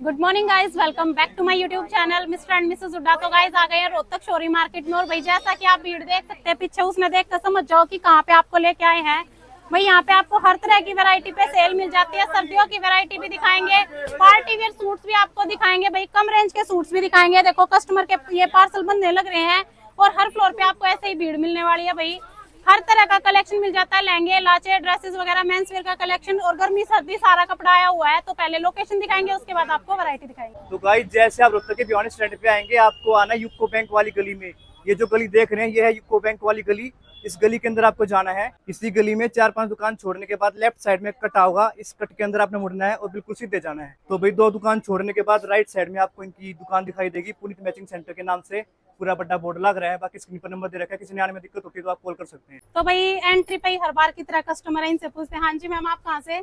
Good morning guys, welcome back to my YouTube channel mister and Mrs Hooda. तो guys आ गए हैं रोहतक शोरी market में। और भाई जैसा कि आप भीड़ देख सकते हैं पीछे, उसमें देख कर समझ जाओ कि कहाँ पे आपको लेके आए हैं। भाई यहाँ पे आपको हर तरह की वैरायटी पे सेल मिल जाती है। सर्दियों की वैरायटी भी दिखाएंगे, पार्टी वेयर सूट्स भी आपको दिखाएंगे, भाई कम रेंज के सूट्स भी दिखाएंगे। देखो कस्टमर के ये पार्सल बनने लग रहे हैं और हर फ्लोर पे आपको ऐसे ही भीड़ मिलने वाली है। भाई हर तरह का कलेक्शन मिल जाता है, लहंगे, लाचे, ड्रेसेस वगैरह, मेंस वेयर का कलेक्शन और गर्मी सर्दी सारा कपड़ा आया हुआ है। तो पहले लोकेशन दिखाएंगे, उसके बाद आपको वैरायटी दिखाएंगे। तो गाइस जैसे आप रोहतक के भिवानी स्टैंड पे आएंगे, आपको आना यूको बैंक वाली गली में। ये जो गली देख रहे हैं ये है यूको बैंक वाली गली। इस गली के अंदर आपको जाना है। इसी गली में 4-5 दुकान छोड़ने के बाद लेफ्ट साइड में कटा होगा, इस कट के अंदर आपने मुड़ना है और बिल्कुल सीधे जाना है। तो भाई 2 दुकान छोड़ने के बाद राइट साइड में आपको इनकी दुकान दिखाई देगी, पुनीत मैचिंग सेंटर के नाम से पूरा बड़ा बोर्ड लग रहा है। बाकी स्क्रीन पर नंबर दे रखा है, किसी ने आने में दिक्कत होती है तो आप कॉल कर सकते हैं। तो भाई एंट्री पे ही हर बार की तरह कस्टमर है, इनसे पूछते हैं हाँ जी मैम आप कहाँ से?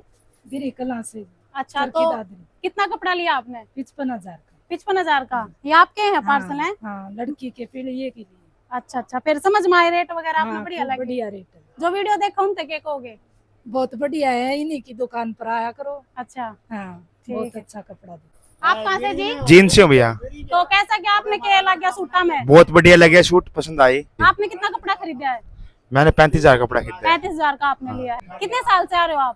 कला से। अच्छा, तो कितना कपड़ा लिया आपने? 55,000 का। 55,000 का। ये आपके हैं पार्सल हैं? हाँ, लड़की के फिर ये के लिए। अच्छा अच्छा, फिर समझ में आए रेट वगैरह आपने? हाँ, बढ़िया लगे? बढ़िया रेट है। जो वीडियो देखो उनसे क्या कहोगे? बहुत बढ़िया है, इन्हीं की दुकान पर आया करो। अच्छा, हाँ, ठीक बहुत है। अच्छा कपड़ा दे। आप कहाँ से जी? जीन्स से हो भैया। तो कैसा क्या आपने क्या लग सूटा में? बहुत बढ़िया लगे, सूट पसंद आई। आपने कितना कपड़ा खरीदा है? मैंने 35,000 कपड़ा खरीदा है। 35,000 का आपने लिया है। कितने साल से आ रहे हो आप?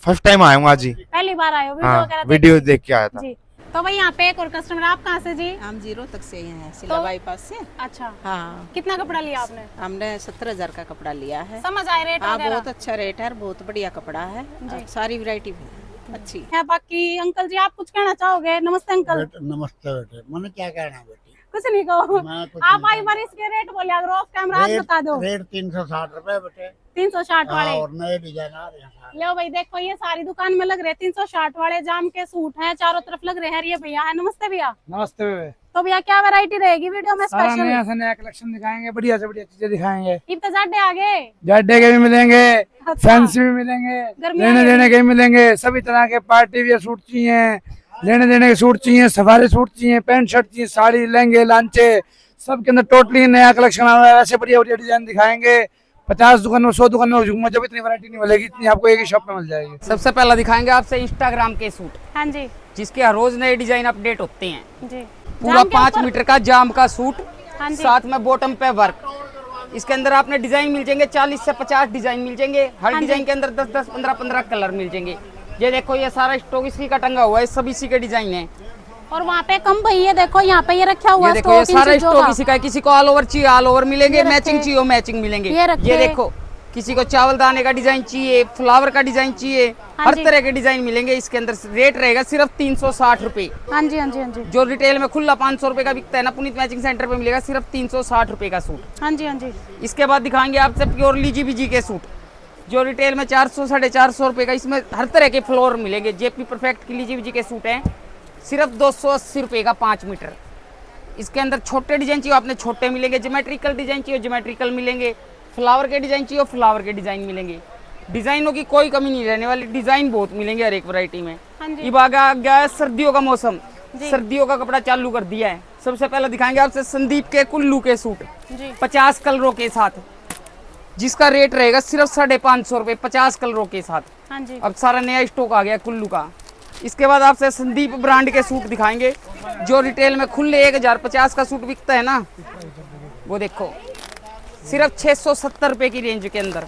फर्स्ट टाइम आया हूँ आज ही। पहली बार आए हो? वीडियो हाँ, वगैरह वीडियो देख के आया था जी। तो भाई यहाँ पे एक और कस्टमर, आप कहाँ से जी? हम 0 तक से हैं, सिला बाईपास से। अच्छा, हाँ, कितना कपड़ा लिया आपने? हमने 17,000 का कपड़ा लिया है। समझ आए रेट हाँ, वगैरह? बहुत अच्छा रेट है, बहुत बढ़िया कपड़ा है, और सारी वैरायटी अच्छी है। बाकी अंकल जी आप कुछ कहना चाहोगे? नमस्ते अंकल। नमस्ते बेटे, मैंने क्या कहना है बेटी? कुछ नहीं कहो, मैं कुछ आप नहीं आई बार इसके रेट बोले, अगर ऑफ कैमरा आप बता दो। रेट 360 रुपए बेटे। 360 वाले और नए डिजाइन आ रहे हैं सारे। लो भाई देखो, ये सारी दुकान में लग रहे हैं 360 वाले जाम के सूट हैं, चारों तरफ लग रहे हैं। ये भैया है, नमस्ते भैया। नमस्ते भैया। तो भैया क्या वैरायटी रहेगी वीडियो में सारा स्पेशल? नया से नया कलेक्शन दिखाएंगे, बढ़िया से बढ़िया चीजें दिखाएंगे। इब्तजाडे आगे जाडे के भी मिलेंगे, अच्छा। फैंसी भी मिलेंगे, गर्मियाँ लेने भी देने के भी मिलेंगे। सभी तरह के पार्टी वियर सूट चाहिए, लेने देने के सूट चाहिए, सफारी सूट चाहिए, पैंट शर्ट चाहिए, साड़ी, लहंगे, लांचे, सब के अंदर टोटली नया कलेक्शन आ रहा है। वैसे बढ़िया बढ़िया डिजाइन दिखाएंगे। 50 दुकान में 100 दुकान में जब इतनी वैरायटी नहीं मिलेगी, इतनी आपको एक ही शॉप में मिल जाएगी। सबसे पहला दिखाएंगे आपसे इंस्टाग्राम के सूट, हाँ जी जिसके हर रोज नए डिजाइन अपडेट होते हैं। जी। पूरा जाम के 5 ऊपर- मीटर का जाम का सूट, हाँ जी। साथ में बॉटम पे वर्क। इसके अंदर आपने डिजाइन मिल जाएंगे, 40 से 50 डिजाइन मिल जाएंगे। हर हाँ जी। डिजाइन के अंदर 10-10, 15-15 कलर मिल जाएंगे। ये देखो, ये सारा स्टॉक इसी का टंगा हुआ है, सब इसी के डिजाइन है। और वहाँ पे कम भाई, ये देखो यहाँ पे ये रखा हुआ ये देखो, ये स्टॉक इन सारा चीजों स्टॉक का। इसी का है। किसी को ऑल ओवर चाहिए ऑल ओवर मिलेंगे, ये रखे। मैचिंग चाहिए मैचिंग मिलेंगे। ये रखे। ये देखो, किसी को चावल दाने का डिजाइन चाहिए, फ्लावर का डिजाइन चाहिए, हाँ हर जी। तरह के डिजाइन मिलेंगे। इसके अंदर रेट रहेगा सिर्फ 360 रुपए। हाँ जी हाँ जी हाँ जी जो रिटेल में खुला 500 रुपए का बिकता है ना, पुनीत मैचिंग सेंटर पे मिलेगा सिर्फ 360 रुपए का सूट। हाँ जी हाँ जी। इसके बाद दिखाएंगे आपसे प्योर लीजी बीजी के सूट, जो रिटेल में 400 450 रुपए का। इसमें हर तरह के फ्लोर मिलेंगे। जेपी परफेक्ट की लीजी बीजी के सूट हैं, सिर्फ 280 रुपए का 5 मीटर। इसके अंदर छोटे डिजाइन चाहिए आपने छोटे मिलेंगे, ज्योमेट्रिकल डिजाइन चाहिए ज्योमेट्रिकल मिलेंगे, फ्लावर के डिजाइन चाहिए फ्लावर के डिजाइन मिलेंगे। डिजाइनों की कोई कमी नहीं रहने वाली, डिजाइन बहुत मिलेंगे हर एक वैरायटी में। हाँ जी। अब आ गया है सर्दियों का मौसम, सर्दियों का कपड़ा चालू कर दिया है। सबसे पहले दिखाएंगे आपसे संदीप के कुल्लू के सूट, जी। 50 कलरों के साथ, जिसका रेट रहेगा सिर्फ 550 रुपए, 50 कलरों के साथ। हाँ जी। अब सारा नया स्टॉक आ गया कुल्लू का। इसके बाद आपसे संदीप ब्रांड के सूट दिखाएंगे, जो रिटेल में खुले 1050 का सूट बिकता है ना, वो देखो सिर्फ 670 रुपए की रेंज के अंदर।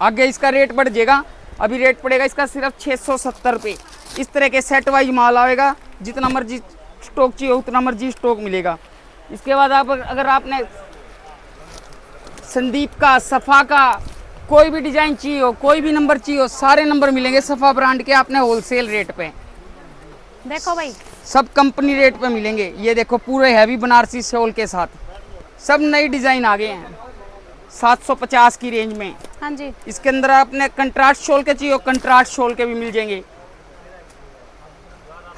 आगे इसका रेट बढ़ जाएगा, अभी रेट पड़ेगा इसका सिर्फ 670 रुपए। इस तरह के सेट वाइज माल आएगा, जितना मर्जी स्टॉक चाहिए उतना मर्जी स्टॉक मिलेगा। इसके बाद आप अगर आपने संदीप का, सफा का कोई भी डिजाइन चाहिए हो, कोई भी नंबर चाहिए हो, सारे नंबर मिलेंगे सफा ब्रांड के आपने होलसेल रेट पे। देखो भाई, सब कंपनी रेट पे मिलेंगे। ये देखो, पूरे हैवी बनारसी शॉल के साथ सब नई डिजाइन आ गए हैं 750 की रेंज में। हाँ जी। इसके अंदर आपने कंट्रास्ट शॉल के चाहिए, कंट्रास्ट शॉल के भी मिल जाएंगे।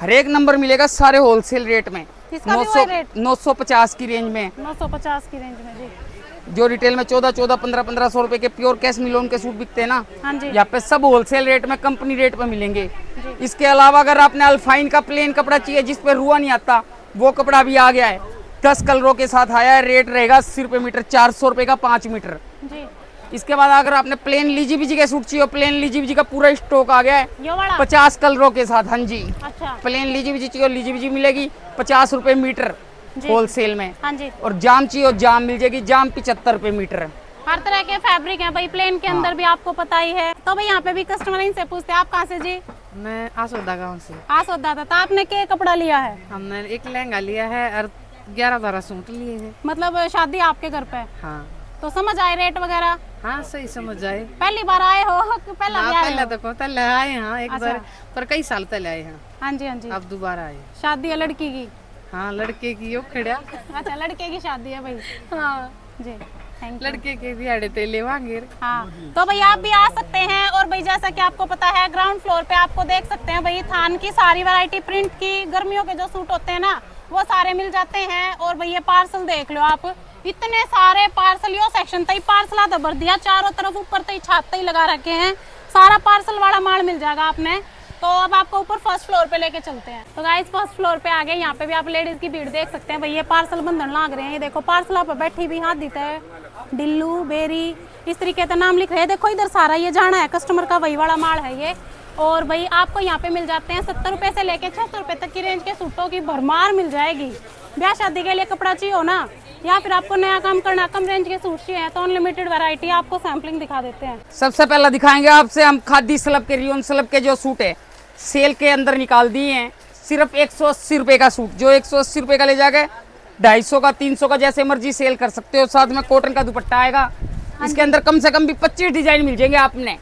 हर एक नंबर मिलेगा सारे होलसेल रेट में। इसका भी वही रेट? 950 की रेंज में। 950 की रेंज में जी। जो रिटेल में 1400, 1500 रुपए के प्योर कैश मिलोन के सूट बिकते हैं ना, हाँ जी। यहाँ पे सब होलसेल रेट में कंपनी रेट पे मिलेंगे। इसके अलावा अगर आपने अल्फाइन का प्लेन कपड़ा चाहिए जिस पे रुआ नहीं आता, वो कपड़ा भी आ गया है, 10 कलरों के साथ आया है। रेट रहेगा 80 रुपए मीटर, 400 रुपए का 5 मीटर। जी। इसके बाद अगर आपने प्लेन लीजी बीजी के सूट चाहिए, प्लेन लीजी बीजी का पूरा स्टॉक आ गया है ये वाला 50 कलरों के साथ। हाँ जी, अच्छा प्लेन लीजी बीजी चाहिए, लीजी बीजी मिलेगी 50 रुपए मीटर जी। होलसेल में। हाँ जी, और जाम चाहिए, जाम मिल जाएगी, जाम 75 रुपए मीटर। हर तरह के फैब्रिक हैं भाई, प्लेन के अंदर भी आपको पता ही है। तो भाई यहाँ पे भी कस्टमर इनसे पूछते हैं आप कहाँ से जी? मैं आसोदा गांव से। आसोदा था। तो आपने क्या कपड़ा लिया है? हमने एक लहंगा लिया है और 11-12 सूट लिए हैं। मतलब शादी आपके घर पे? हाँ तो समझ आए रेट वगैरह? हाँ सही समझ जाए। पहली बार आए हो कि पहला भी आए पहले हो? तो पहले आए हैं एक अच्छा। बार, पर कई साल पहले आए हैं। हाँ जी हाँ जी। अब दोबारा आए। शादी है लड़की की? हाँ लड़के की यो खड़ा। अच्छा लड़के की शादी है भाई। हाँ जी थैंक यू। लड़के के दिहाड़े तेले मांगे। हाँ तो भाई आप भी आ सकते हैं। और भाई जैसा कि आपको पता है ग्राउंड फ्लोर पे आपको देख सकते हैं भाई थान की सारी वैरायटी, प्रिंट की, गर्मियों के जो सूट होते हैं ना वो सारे मिल जाते हैं। और भाई ये पार्सल देख लो आप, इतने सारे पार्सल, यो सेक्शन तई पार्सल तो भर दिया, चारों तरफ ऊपर तई छात ही लगा रखे हैं, सारा पार्सल वाला माल मिल जाएगा आपने। तो अब आपको ऊपर फर्स्ट फ्लोर पे लेके चलते हैं। तो गाइस फर्स्ट फ्लोर पे आ गए, यहाँ पे भी आप लेडीज की भीड़ देख सकते हैं भाई। ये पार्सल बंधन लाग रहे हैं, ये देखो पार्सल आप बैठी भी हाथ देता है, डिल्लू बेरी इस तरीके का नाम लिख रहे हैं। देखो इधर सारा ये जाना है कस्टमर का, वही वाला माल है ये। और भाई आपको यहाँ पे मिल जाते हैं 70 रुपए से लेके 600 रुपए तक की रेंज के सूटों की भरमार मिल जाएगी। ब्याह शादी के लिए कपड़ा चाहिए हो ना, या फिर आपको नया काम करना, कम रेंज के सूट चाहिए तो अनलिमिटेड वैरायटी आपको सैम्पलिंग दिखा देते हैं। सबसे पहला दिखाएंगे आपसे हम खादी स्लब के, रियोन स्लब के जो सूट है सेल के अंदर निकाल दिए हैं। सिर्फ 180 रुपए का सूट, जो 180 रुपए का ले जाके 250 का 300 का जैसे मर्जी सेल कर सकते हो। साथ में कॉटन का दुपट्टा आएगा, इसके अंदर कम से कम भी 25 डिजाइन मिल जाएंगे आपने।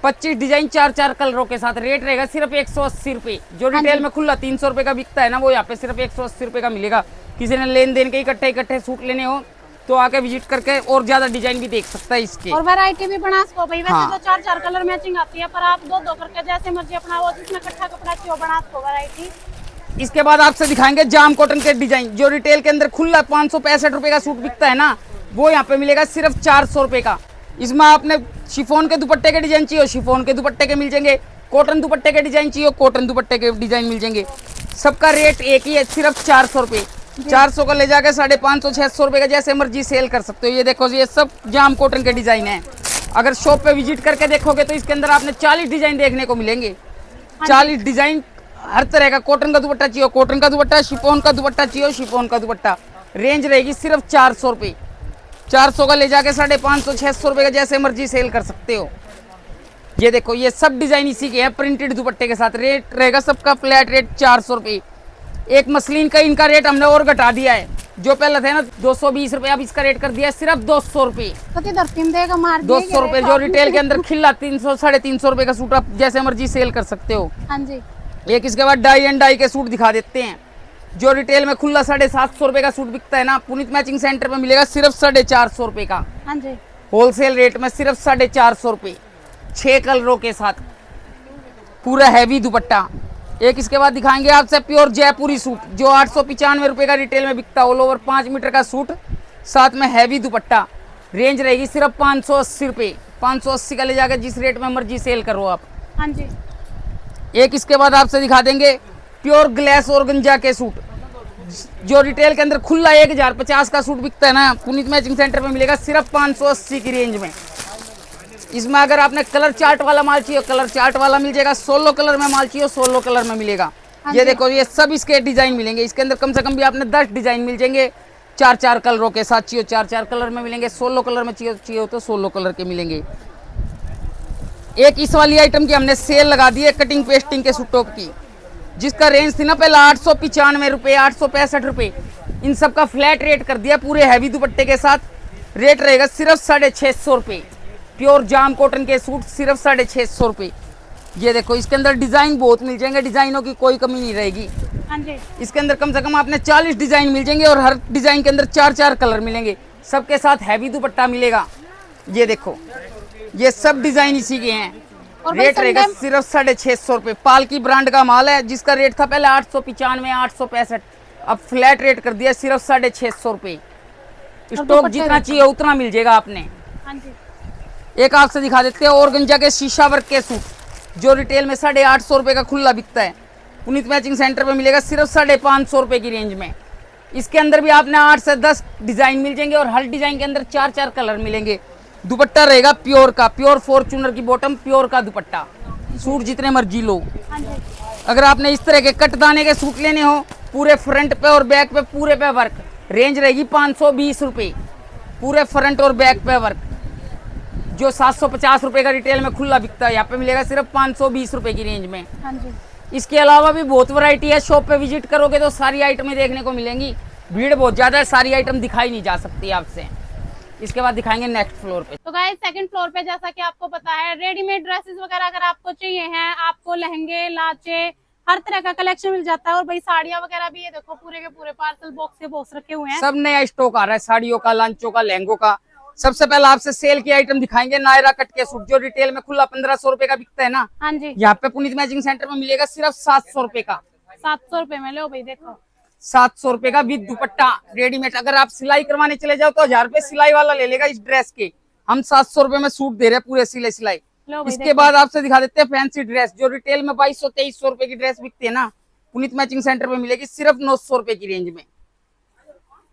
25 डिजाइन 4-4 कलरों के साथ। रेट रहेगा सिर्फ 180 रुपए। जो रिटेल में खुला 300 रुपए का बिकता है ना, वो यहाँ पे सिर्फ 180 रुपए का मिलेगा। किसी ने लेन देन के इकट्ठे सूट लेने हो तो आके विजिट करके और ज्यादा डिजाइन भी देख सकता है इसके। और वैरायटी भी बना सको भाई। वैसे हाँ। तो 4-4 कलर मैचिंग आती है, पर आप 2-2 करके जैसे मर्जी अपना वो जिसमें इकट्ठा कपड़ा चाहिए वो बना सको वैरायटी। इसके बाद आपसे दिखाएंगे जाम कॉटन के डिजाइन। जो रिटेल के अंदर खुला 565 रुपए का सूट बिकता है ना, वो यहाँ पे मिलेगा सिर्फ 400 रुपए का। इसमें आपने शिफॉन के दुपट्टे के डिजाइन चाहिए, शिफॉन के दुपट्टे के मिल जाएंगे। कॉटन दुपट्टे के डिजाइन चाहिए, कॉटन दुपट्टे के डिजाइन मिल जाएंगे। सबका रेट एक ही है, सिर्फ 400 रुपए। 400 का ले जाके 550-600 रुपए का जैसे मर्जी सेल कर सकते हो। ये देखो ये सब जाम कॉटन के डिजाइन है। अगर शॉप पे विजिट करके देखोगे तो इसके अंदर आपने 40 डिजाइन देखने को मिलेंगे। 40 डिजाइन, हर तरह का। कॉटन का दुपट्टा चाहिए, कॉटन का दुपट्टा, शिफॉन का दुपट्टा चाहिए, शिफॉन का दुपट्टा। रेंज रहेगी सिर्फ 400 रुपए। 400 का ले जाके 550-600 रुपए का जैसे मर्जी सेल कर सकते हो। ये देखो ये सब डिजाइन इसी के हैं, प्रिंटेड दुपट्टे के साथ। रेट रहेगा सबका फ्लैट रेट 400 रुपए। एक मसलिन का इनका रेट हमने और घटा दिया है, जो पहले थे ना 220 रुपए, अब इसका रेट कर दिया है सिर्फ 200 रुपए। तो किधर टीम देगा मार 200 रुपए। जो रिटेल के अंदर खिला 300-350 रुपए का सूट आप जैसे मर्जी सेल कर सकते हो। हाँ जी। एक इसके बाद डाई एंड डाई के सूट दिखा देते हैं। जो रिटेल में खुला 750 रुपए का सूट बिकता है ना, पुनीत मैचिंग सेंटर में मिलेगा सिर्फ 450 रुपए का। हाँ जी। होलसेल रेट में सिर्फ 450 रुपए, 6 कलरों के साथ, पूरा हैवी दुपट्टा। एक इसके बाद दिखाएंगे आपसे प्योर जयपुरी सूट, जो 895 रुपए का रिटेल में बिकता है। ऑल ओवर 5 मीटर का सूट, साथ में हैवी दुपट्टा। रेंज रहेगी सिर्फ 580 रुपए। 580 का ले जाकर जिस रेट में मर्जी सेल करो आप। हाँ जी। एक इसके बाद आपसे दिखा देंगे प्योर ग्लास और गंजा के सूट। जो रिटेल के अंदर खुला 1050 का सूट बिकता है ना, पुनीत मैचिंग सेंटर में मिलेगा सिर्फ 580 की रेंज में। इसमें अगर आपने कलर चार्ट वाला माल चाहिए, कलर चार्ट वाला मिल जाएगा। 16 कलर में माल चाहिए, 16 कलर में मिलेगा। ये देखो ये सब इसके डिजाइन मिलेंगे। इसके अंदर कम से कम भी आपने 10 डिजाइन मिल जाएंगे। 4-4 कलरों के साथ चाहिए 4-4 कलर में मिलेंगे। 16 कलर में चाहिए तो 16 कलर के मिलेंगे। एक इस वाली आइटम की हमने सेल लगा दी है, कटिंग पेस्टिंग के सूटों की, जिसका रेंज थी ना पहले 895 रुपए, 865 रुपए। इन सब का फ्लैट रेट कर दिया पूरे हैवी दुपट्टे के साथ। रेट रहेगा सिर्फ 650 रुपए। प्योर जाम कॉटन के सूट सिर्फ 650 रुपए। ये देखो इसके अंदर डिजाइन बहुत मिल जाएंगे, डिजाइनों की कोई कमी नहीं रहेगी। हाँ जी। इसके अंदर कम से कम आपने 40 डिजाइन मिल जाएंगे और हर डिजाइन के अंदर 4-4 कलर मिलेंगे। सबके साथ हैवी दुपट्टा मिलेगा। ये देखो ये सब डिजाइन इसी के हैं। रेट रहेगा सिर्फ 650 रुपए। पालकी ब्रांड का माल है, जिसका रेट था पहले 895, 865, अब फ्लैट रेट कर दिया सिर्फ 650 रुपए। स्टॉक जितना चाहिए उतना मिल जाएगा आपने। हाँ जी। एक आपसे दिखा देते हैं और गंजा के शीशा वर्क के सूट, जो रिटेल में 850 रुपए का खुला बिकता है। पुनीत मैचिंग सेंटर पे मिलेगा सिर्फ 550 रुपए की रेंज में। इसके अंदर भी आपने 8 से 10 डिजाइन मिल जाएंगे और हर डिजाइन के अंदर 4-4 कलर मिलेंगे। दुपट्टा रहेगा प्योर का, प्योर फॉर्चूनर की बॉटम, प्योर का दुपट्टा। सूट जितने मर्जी लो। हाँ जी, अगर आपने इस तरह के कट दाने के सूट लेने हो, पूरे फ्रंट पे और बैक पे पूरे पे वर्क, रेंज रहेगी 520 रुपए, पूरे फ्रंट और बैक पे वर्क। जो 750 रुपए का रिटेल में खुला बिकता है, यहाँ पे मिलेगा सिर्फ 520 रुपए की रेंज में। हाँ जी, इसके अलावा भी बहुत वैरायटी है। शॉप पे विजिट करोगे तो सारी आइटमें देखने को मिलेंगी। भीड़ बहुत ज्यादा है, सारी आइटम दिखाई नहीं जा सकती आपसे। इसके बाद दिखाएंगे नेक्स्ट फ्लोर पे। तो गाइस सेकंड फ्लोर पे जैसा कि आपको पता है रेडीमेड ड्रेसेस वगैरह अगर आपको चाहिए हैं, आपको लहंगे लाचे हर तरह का कलेक्शन मिल जाता है। और भाई साड़ियाँ वगैरह भी ये देखो पूरे के पूरे पार्सल बॉक्स के बॉक्स रखे हुए हैं। सब नया स्टॉक आ रहा है, साड़ियों का, लांचों का, लहंगों का। सबसे पहले आपसे सेल की आइटम दिखाएंगे। नायरा कट के सूट जो रिटेल में खुला 1500 रुपए का बिकता है ना, हाँ जी, यहाँ पे पुनीत मैचिंग सेंटर में मिलेगा सिर्फ 700 रुपए का। 700 रुपए में लो भाई, देखो 700 रुपए का विद दुपट्टा रेडीमेड। अगर आप सिलाई करवाने चले जाओ तो 1000 रुपए सिलाई वाला ले लेगा इस ड्रेस के। हम 700 रुपए में सूट दे रहे हैं पूरे सिले सिलाई। लो भाई, इसके बाद आपसे दिखा देते हैं फैंसी ड्रेस जो रिटेल में 2200-2300 रुपए की ड्रेस बिकती है ना, पुनीत मैचिंग सेंटर में मिलेगी सिर्फ 900 रुपए की रेंज में।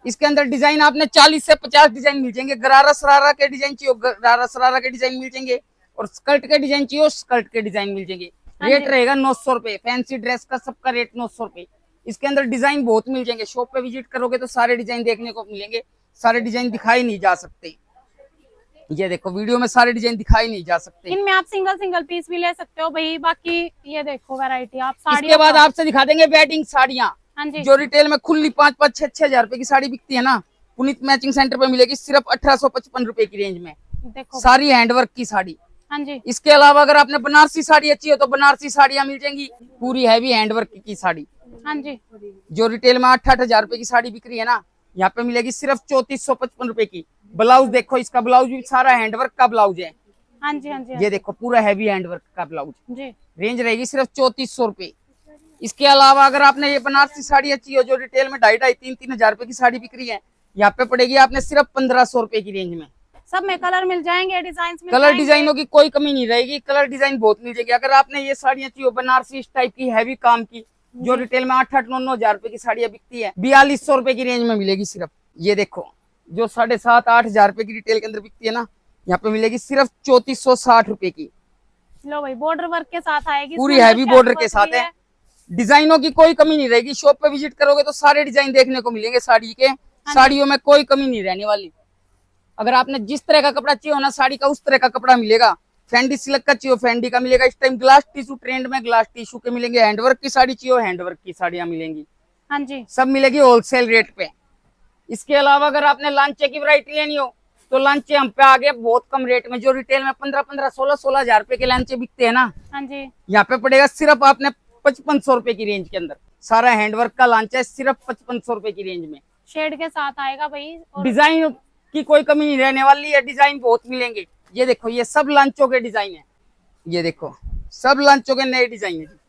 इसके अंदर डिजाइन आपने 40 से 50 डिजाइन मिल जाएंगे। गरारा सरारा के डिजाइन चाहिए, गरारा सरारा के डिजाइन मिल जाएंगे। और स्कर्ट के डिजाइन चाहिए, स्कर्ट के डिजाइन मिल जाएंगे। रेट रहेगा 900 रुपए। फैंसी ड्रेस का सबका रेट 900 रुपए। इसके अंदर डिजाइन बहुत मिल जाएंगे। शॉप पे विजिट करोगे तो सारे डिजाइन देखने को मिलेंगे। सारे डिजाइन दिखाई नहीं जा सकते। ये देखो वीडियो में सारे डिजाइन दिखाई नहीं जा सकते। इनमें आप सिंगल सिंगल पीस भी ले सकते हो भाई। बाकी ये देखो वैरायटी आप साड़ी। इसके बाद आपसे दिखा देंगे वेडिंग साड़ियाँ। हाँ जी, जो रिटेल में खुली 5-5, 6-6 हजार रुपए की साड़ी बिकती है ना, पुनीत मैचिंग सेंटर पे मिलेगी सिर्फ 1855 रुपए की रेंज में। देखो सारी हैंडवर्क की साड़ी। हाँ जी, इसके अलावा अगर आपने बनारसी साड़ी अच्छी हो तो बनारसी साड़ियाँ मिल जाएंगी, पूरी हैवी हैंडवर्क की साड़ी। हाँ जी, जो रिटेल में 8-8 हजार रुपए की साड़ी बिक रही है ना, यहाँ पे मिलेगी सिर्फ 3455 रुपए की। ब्लाउज देखो, इसका ब्लाउज भी सारा हैंडवर्क का ब्लाउज है। हाँ जी, हाँ जी, ये देखो पूरा हैवी हैंडवर्क का ब्लाउज। जी, रेंज रहेगी सिर्फ 3400 रुपए। इसके अलावा अगर आपने ये बनारसी साड़ी अच्छी हो जो रिटेल में 2,500-3,000 हजार रुपए की साड़ी बिक रही है, यहाँ पे पड़ेगी आपने सिर्फ 1500 रुपए की रेंज में। सब में कलर मिल जाएंगे, डिजाइन कलर डिजाइनों की कोई कमी नहीं रहेगी। कलर डिजाइन बहुत मिल जाएगी। अगर आपने ये साड़ियाँ चाहिए बनारसी इस टाइप की हैवी काम की जो रिटेल में 8-8-9-9 हजार रुपए की साड़ियाँ बिकती है, 4200 रुपए की रेंज में मिलेगी सिर्फ। ये देखो जो 7.5-8 हजार रुपए की रिटेल के अंदर बिकती है ना, यहाँ पे मिलेगी सिर्फ 3460 रुपए की। लो भाई बॉर्डर वर्क के साथ आएगी, पूरी हैवी बॉर्डर के साथ है। डिजाइनों की कोई कमी नहीं रहेगी। शॉप पे विजिट करोगे तो सारे डिजाइन देखने को मिलेंगे साड़ी के। साड़ियों में कोई कमी नहीं रहने वाली। अगर आपने जिस तरह का कपड़ा चाहिए हो ना साड़ी का, उस तरह का कपड़ा मिलेगा। फैंडी सिल्क का चाहिए फैंडी का मिलेगा। इस टाइम ग्लास टिश्यू ट्रेंड में ग्लास टिश्यू के मिलेंगे। हैंडवर्क की साड़ी चाहिए हैंडवर्क की साड़ियाँ मिलेंगी। हाँ जी, सब मिलेगी होलसेल रेट पे। इसके अलावा अगर आपने लांचे की वैरायटी लेनी हो तो लांचे हम पे आ गए बहुत कम रेट में। जो रिटेल में 15-15, 16-16 हजार रुपए के लांचे बिकते हैं ना, हाँ जी, यहाँ पे पड़ेगा सिर्फ आपने 5500 रुपए की रेंज के अंदर। सारा हैंडवर्क का लांचा है सिर्फ 5500 रुपए की रेंज में। शेड के साथ आएगा भाई। और डिजाइन की कोई कमी नहीं रहने वाली है। डिजाइन बहुत मिलेंगे। ये देखो ये सब लांचों के डिजाइन है। ये देखो सब लांचों के नए डिजाइन है।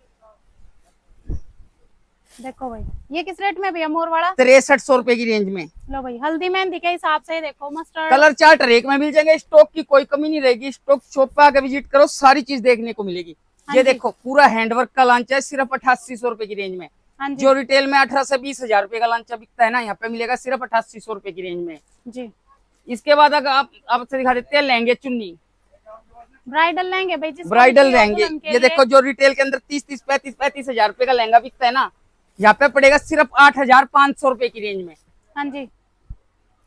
देखो भाई ये किस रेट में भैया मोर वाला? 6300 रुपए की रेंज में। लो भाई हल्दी मेहंदी के हिसाब से देखो मस्टर्ड। कलर चार्ट हर एक में मिल जाएंगे। स्टॉक की कोई कमी नहीं रहेगी। स्टॉक शॉप पे आकर विजिट करो, सारी चीज देखने को मिलेगी। हाँ ये जी। देखो पूरा हैंडवर्क का लांचा है सिर्फ 8800 रुपए की रेंज में। हाँ जी, जो रिटेल में 18 से 20 हजार रुपए का लांचा बिकता है ना, यहाँ पे मिलेगा सिर्फ 8800 रुपए की रेंज में। जी, इसके बाद अगर आप आपसे दिखा देते हैं लहंगे चुन्नी, ब्राइडल लहंगे भाई। जिसको ब्राइडल चाहिए लहंगे। दुल्हन के ये लिए। देखो जो रिटेल के अंदर 30-30, 35-35 हजार रुपए का लहंगा बिकता है ना, यहाँ पे पड़ेगा सिर्फ 8500 रुपए की रेंज में। हाँ जी,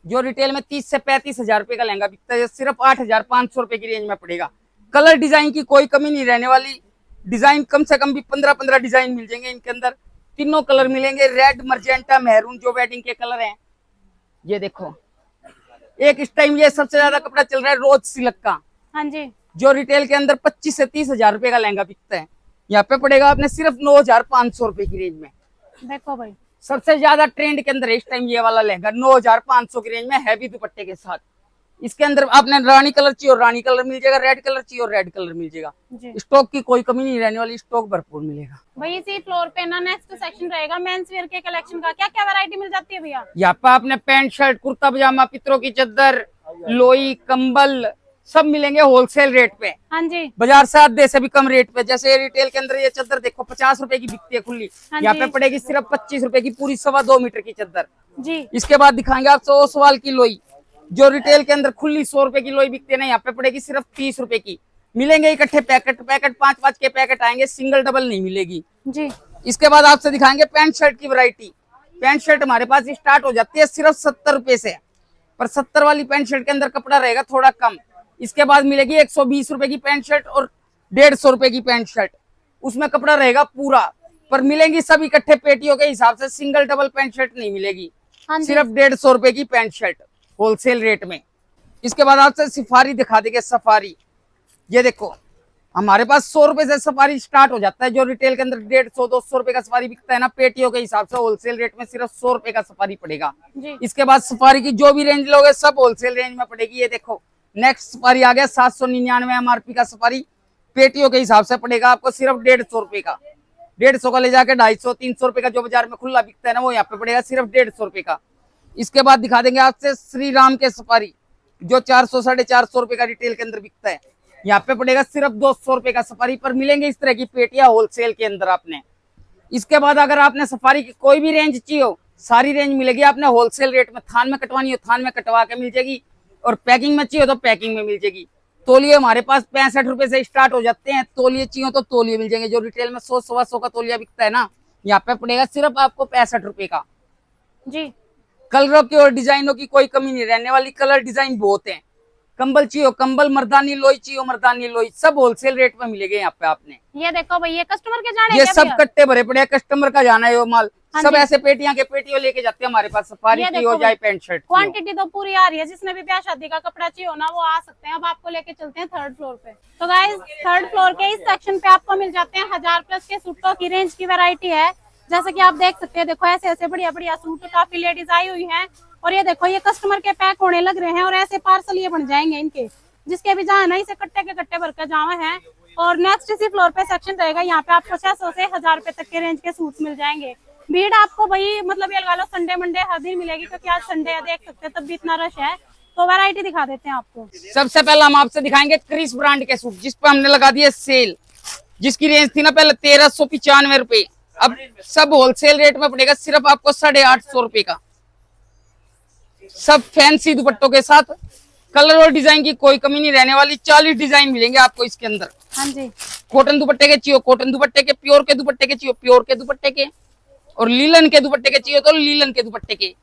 जो रिटेल में 30 से 35 हजार रुपए का लहंगा बिकता है, सिर्फ 8500 रुपए की रेंज में पड़ेगा। कलर डिजाइन की कोई कमी नहीं रहने वाली। डिजाइन कम से कम भी 15-15 डिजाइन मिल जाएंगे। इनके अंदर तीनों कलर मिलेंगे, रेड, मर्जेंटा, मेहरून, जो वेडिंग के कलर हैं। ये देखो एक इस टाइम ये सबसे ज्यादा कपड़ा चल रहा है रोज सिल्क का। हाँ जी, जो रिटेल के अंदर 25 से 30 हजार रुपए का लहंगा बिकता है, यहाँ पे पड़ेगा आपने सिर्फ 9500 रुपए की रेंज में। देखो भाई सबसे ज्यादा ट्रेंड के अंदर इस टाइम ये वाला लहंगा 9500 की रेंज में हैवी दुपट्टे के साथ। इसके अंदर आपने रानी कलर चाहिए और रानी कलर मिल जाएगा, रेड कलर चाहिए और रेड कलर मिल जाएगा। जी, स्टॉक की कोई कमी नहीं रहने वाली। स्टॉक भरपूर मिलेगा। भाई इसी फ्लोर पे ना नेक्स्ट सेक्शन रहेगा मेंस वेयर के कलेक्शन का। क्या क्या वैरायटी मिल जाती है भैया? यहाँ पे आपने पैंट शर्ट, कुर्ता पजामा, पितरों की चादर, लोई, कंबल सब मिलेंगे होलसेल रेट पे। हाँ जी, बाजार से आधे से भी कम रेट पे। जैसे रिटेल के अंदर ये चादर देखो 50 रुपए की बिकती है खुली, हाँ यहाँ जी। पे पड़ेगी सिर्फ 25 रुपए की पूरी 2.25 मीटर की चादर। जी, इसके बाद दिखाएंगे आपसे ओसवाल की लोई। जो रिटेल के अंदर खुली 100 रुपए की लोई बिकते हैं ना, यहाँ पे पड़ेगी सिर्फ 30 रुपए की। मिलेंगे इकट्ठे पैकेट, 5-5 के पैकेट आएंगे, सिंगल डबल नहीं मिलेगी जी। इसके बाद आपसे दिखाएंगे पैंट शर्ट की वैरायटी। पैंट शर्ट हमारे पास स्टार्ट हो जाती है सिर्फ 70 रुपए से, पर 70 वाली पैंट शर्ट के अंदर कपड़ा रहेगा थोड़ा कम। इसके बाद मिलेगी 120 रुपए की पैंट शर्ट और 150 रुपए की पैंट शर्ट, उसमें कपड़ा रहेगा पूरा, पर मिलेंगी सब इकट्ठे पेटियों के हिसाब से, सिंगल डबल पैंट शर्ट नहीं मिलेगी। हाँ जी। सिर्फ 150 रुपए की पैंट शर्ट होलसेल रेट में। इसके बाद आपसे सफारी दिखा देंगे। सफारी ये देखो, हमारे पास 100 रुपए से सफारी स्टार्ट हो जाता है। जो रिटेल के अंदर 150-200 रुपए का सफारी बिकता है ना, पेटियों के हिसाब से होलसेल रेट में सिर्फ 100 रुपए का सफारी पड़ेगा जी। इसके बाद सफारी की जो भी रेंज लोगे सब होलसेल रेंज में पड़ेगी। ये देखो नेक्स्ट सफारी आ गया 799 एमआरपी का सफारी, पेटियों के हिसाब से पड़ेगा आपको सिर्फ 150 रुपए का। 150 का ले जाके 250-300 रुपए का जो बाजार में खुला बिकता है ना, वो यहाँ पे पड़ेगा सिर्फ 150 रुपए का। इसके बाद दिखा देंगे आपसे श्री राम के सफारी, जो 400-450 रुपए का रिटेल के अंदर बिकता है, यहाँ पे पड़ेगा सिर्फ 200 रुपए का सफारी, पर मिलेंगे इस तरह की पेटियां होलसेल के अंदर आपने। इसके बाद अगर आपने सफारी की कोई भी रेंज चाहिए हो, सारी रेंज मिलेगी आपने होलसेल रेट में। थान में कटवानी हो थान में कटवा के मिल जाएगी, और पैकिंग में चाहिए हो तो पैकिंग में मिल जाएगी। तोलिए हमारे पास 65 रुपए से स्टार्ट हो जाते हैं, तोलिए चाहिए तो तोलिए मिल जाएंगे। जो रिटेल में 100-125 का तोलिया बिकता है ना, यहाँ पे पड़ेगा सिर्फ आपको 65 रुपए का जी। कलरों की और डिजाइनों की कोई कमी नहीं रहने वाली, कलर डिजाइन बहुत है। कंबल चाहिए कंबल, मर्दानी लोई चाहिए मर्दानी लोई, सब होलसेल रेट में मिलेंगे यहाँ पे आपने। ये देखो भाई, ये कस्टमर के जाने ये क्या सब भैया? कट्टे भरे पड़े हैं, कस्टमर का जाना है वो माल। हाँ सब जी। ऐसे पेटियां के पेटियों लेके जाते हैं हमारे पास, सफारी ये की देखो हो जाए भाई, पैंट शर्ट की हो। क्वांटिटी तो पूरी आ रही है। जिसने भी ब्याह शादी का कपड़ा चाहिए हो ना, वो आ सकते हैं। अब आपको लेके चलते हैं 3rd फ्लोर पे। तो गाइस 3rd फ्लोर के इस सेक्शन पे आपको मिल जाते हैं 1000+ के सूटों की रेंज की वैरायटी है। जैसे कि आप देख सकते हैं, देखो ऐसे ऐसे बढ़िया बढ़िया सूट, काफी लेडीज आई हुई हैं। और ये देखो, ये कस्टमर के पैक होने लग रहे हैं, और ऐसे पार्सल ये बन जाएंगे इनके, जिसके भी जहाँ ना इसे कट्टे के कट्टे भरकर जावा है। और नेक्स्ट इसी फ्लोर पे सेक्शन रहेगा, यहाँ पे आपको 600 से 1000 रुपए तक के रेंज के सूट मिल जाएंगे। भीड़ आपको भाई मतलब ये लगा लो संडे मंडे हर दिन मिलेगी, क्योंकि आज संडे है, देख सकते हैं तब भी इतना रश है। तो वैरायटी दिखा देते हैं आपको। सबसे पहले हम आपसे दिखाएंगे क्रिस ब्रांड के सूट, जिस पे हमने लगा दिया सेल, जिसकी रेंज थी ना पहले 1395 रुपए, अब सब होलसेल रेट में पड़ेगा सिर्फ आपको 850 रुपए का। सब फैंसी दुपट्टों के साथ, कलर और डिजाइन की कोई कमी नहीं रहने वाली। 40 डिजाइन मिलेंगे आपको इसके अंदर। हाँ जी। कॉटन दुपट्टे के चाहिए कॉटन दुपट्टे के, प्योर के दुपट्टे के चाहिए प्योर के दुपट्टे के, और लीलन के दुपट्टे के चाहिए तो लीलन के दुपट्टे के।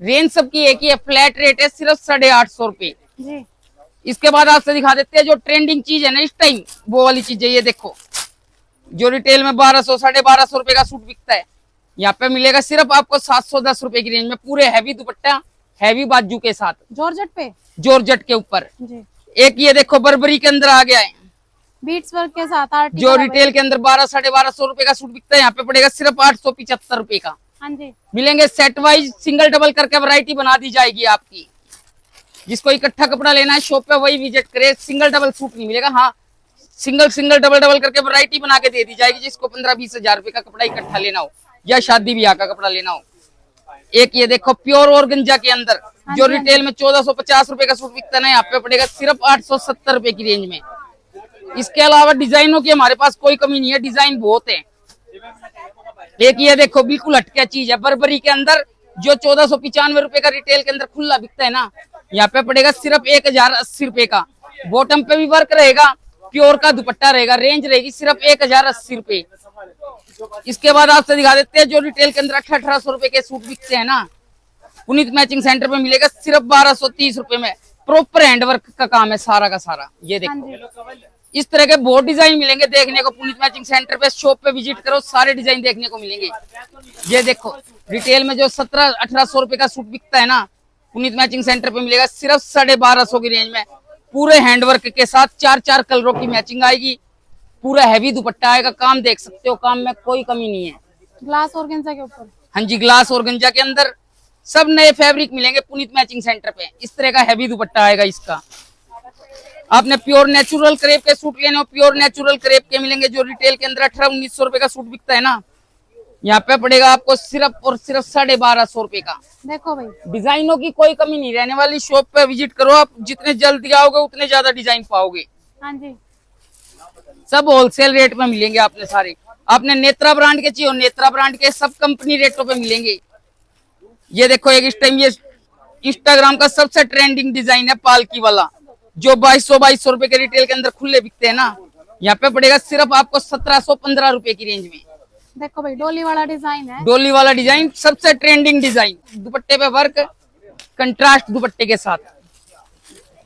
रेंज सबकी एक ही है, फ्लैट रेट है सिर्फ 850 रुपए जी। इसके बाद आपसे दिखा देते हैं जो ट्रेंडिंग चीज है ना इस टाइम, वो वाली चीज है। ये देखो, जो रिटेल में 1200-1250 रुपए का सूट बिकता है, यहाँ पे मिलेगा सिर्फ आपको 710 रुपए की रेंज में, पूरे हैवी दुपट्टा, हैवी बाजू के साथ, जॉर्जेट पे, जॉर्जेट के ऊपर। जी। एक ये देखो बर्बरी के अंदर आ गया है, बीट्स वर्क के साथ आर्टिकल जो रिटेल के अंदर 1200-1250 रुपए का सूट बिकता है, यहाँ पे पड़ेगा सिर्फ 875 रुपए का। हाँ जी। मिलेंगे सेट वाइज, सिंगल डबल करके वैरायटी बना दी जाएगी आपकी। जिसको इकट्ठा कपड़ा लेना है शॉप पे वही विजिट करे, सिंगल डबल सूट नहीं मिलेगा। हाँ, सिंगल डबल करके वैरायटी बना के दे दी जाएगी, जिसको 15-20 हजार रुपए का कपड़ा इकट्ठा लेना हो या शादी ब्याह का कपड़ा लेना हो। एक ये देखो प्योर ऑर्गेन्जा के अंदर, जो रिटेल में 1450 रुपए का सूट बिकता है ना, यहाँ पे पड़ेगा सिर्फ 870 रुपए की रेंज में। इसके अलावा डिजाइनों की हमारे पास कोई कमी नहीं है, डिजाइन बहुत है। एक ये देखो बिल्कुल हटके चीज है, बर्बरी के अंदर, जो 1495 रुपए का रिटेल के अंदर खुला बिकता है ना, यहाँ पे पड़ेगा सिर्फ 1080 रुपए का। बॉटम पे भी वर्क रहेगा, प्योर का दुपट्टा रहेगा, रेंज रहेगी सिर्फ 1080 रुपए। इसके बाद आपसे दिखा देते हैं जो रिटेल के अंदर 1800 रुपए के सूट बिकते हैं ना, पुनीत मैचिंग सेंटर पे मिलेगा सिर्फ 1230 रुपए में। प्रॉपर हैंडवर्क का काम है सारा का सारा। ये देखो इस तरह के बहुत डिजाइन मिलेंगे देखने को पुनीत मैचिंग सेंटर पे, शॉप पे विजिट करो, सारे डिजाइन देखने को मिलेंगे। ये देखो रिटेल में जो 1700-1800 रुपए का सूट बिकता है ना, पुनीत मैचिंग सेंटर पे मिलेगा सिर्फ 1250 की रेंज में, पूरे हैंडवर्क के साथ। 4-4 कलरों की मैचिंग आएगी, पूरा हैवी दुपट्टा आएगा, काम देख सकते हो, काम में कोई कमी नहीं है। ग्लास ऑर्गेन्जा के ऊपर, हाँ जी, ग्लास ऑर्गेन्जा के अंदर सब नए फैब्रिक मिलेंगे पुनीत मैचिंग सेंटर पे। इस तरह का हैवी दुपट्टा आएगा इसका। आपने प्योर नेचुरल क्रेप के सूट लेने हो, प्योर नेचुरल क्रेप के मिलेंगे, जो रिटेल के अंदर 1800-1900 रुपए का सूट बिकता है ना, यहाँ पे पड़ेगा आपको सिर्फ और सिर्फ 1250 रुपए का। देखो भाई डिजाइनों की कोई कमी नहीं रहने वाली, शॉप पे विजिट करो आप, जितने जल्दी आओगे उतने ज्यादा डिजाइन पाओगे। हाँ जी। सब होलसेल रेट में मिलेंगे आपने सारे। आपने नेत्रा ब्रांड के चाहिए, नेत्रा ब्रांड के सब कंपनी रेटों पे मिलेंगे। ये देखो एक इस टाइम ये इंस्टाग्राम का सबसे ट्रेंडिंग डिजाइन है पालकी वाला, जो 2200 रुपए के रिटेल के अंदर खुले बिकते हैं ना, यहाँ पे पड़ेगा सिर्फ आपको 1715 रुपए की रेंज में। देखो भाई डोली वाला डिजाइन है। डोली वाला डिजाइन सबसे ट्रेंडिंग डिजाइन, दुपट्टे पे वर्क, कंट्रास्ट दुपट्टे के साथ।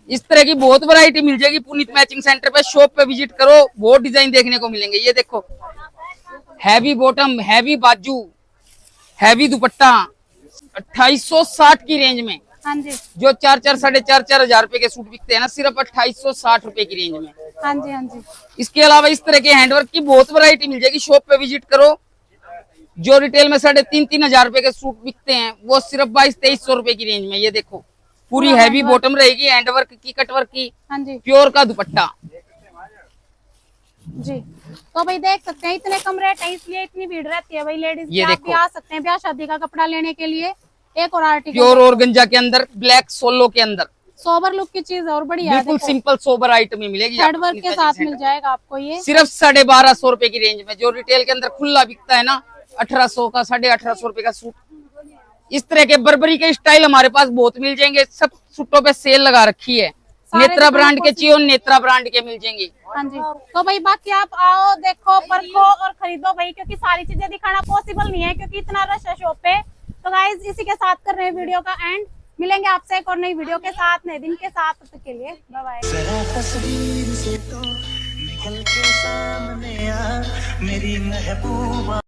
इस तरह की बहुत वैरायटी मिल जाएगी पुनीत मैचिंग सेंटर पे। शॉप पे विजिट करो, बहुत डिजाइन देखने को मिलेंगे। ये देखो हैवी बॉटम, हैवी बाजू, हैवी दुपट्टा 2860 की रेंज में। हाँ जी जो 4 साढ़े 4 हजार रुपए के सूट बिकते हैं ना, सिर्फ 2860 रुपए की रेंज में। हाँ जी हाँ जी। इसके अलावा इस तरह के हैंडवर्क की बहुत वैरायटी मिल जाएगी। शॉप पे विजिट करो। जो रिटेल में 3.5 हजार रुपए के सूट बिकते हैं, वो सिर्फ 2200-2300 रुपए की रेंज में। ये देखो पूरी हैवी बॉटम रहेगी, हैंडवर्क की, कटवर्क की, हाँ जी प्योर का दुपट्टा जी। तो भाई देख सकते हैं इतने कम रेट है, इसलिए इतनी भीड़ रहती है भाई। लेडीज ये आप भी देखो। आ सकते हैं ब्याह शादी का कपड़ा लेने के लिए। एक और आर्टिकल प्योर और गंजा के अंदर, ब्लैक सोलो के अंदर, सोबर लुक की चीज है और बढ़िया है। बिल्कुल सिंपल सोबर आइटम में मिलेगी। हेडवर्क के साथ मिल जाएगा आपको ये सिर्फ 1250 रुपए की रेंज में। जो रिटेल के अंदर खुला बिकता है ना 1800 का, 1850 रुपए का सूट। इस तरह के बर्बरी के स्टाइल हमारे पास बहुत मिल जाएंगे। सब सूटों पे सेल लगा रखी है। नेत्रा ब्रांड के चाहिए, नेत्रा ब्रांड के मिल जाएंगे। हाँ जी। तो भाई बाकी आप आओ, देखो, परखो और खरीदो भाई, क्योंकि सारी चीजें दिखाना पॉसिबल नहीं है क्योंकि इतना रश है शॉप पे। तो गाइज इसी के साथ कर रहे हैं वीडियो का एंड। मिलेंगे आपसे एक और नई वीडियो के साथ, नए दिन के साथ। तब तक के लिए बाय बाय। निकल के सामने आ मेरी महबूबा।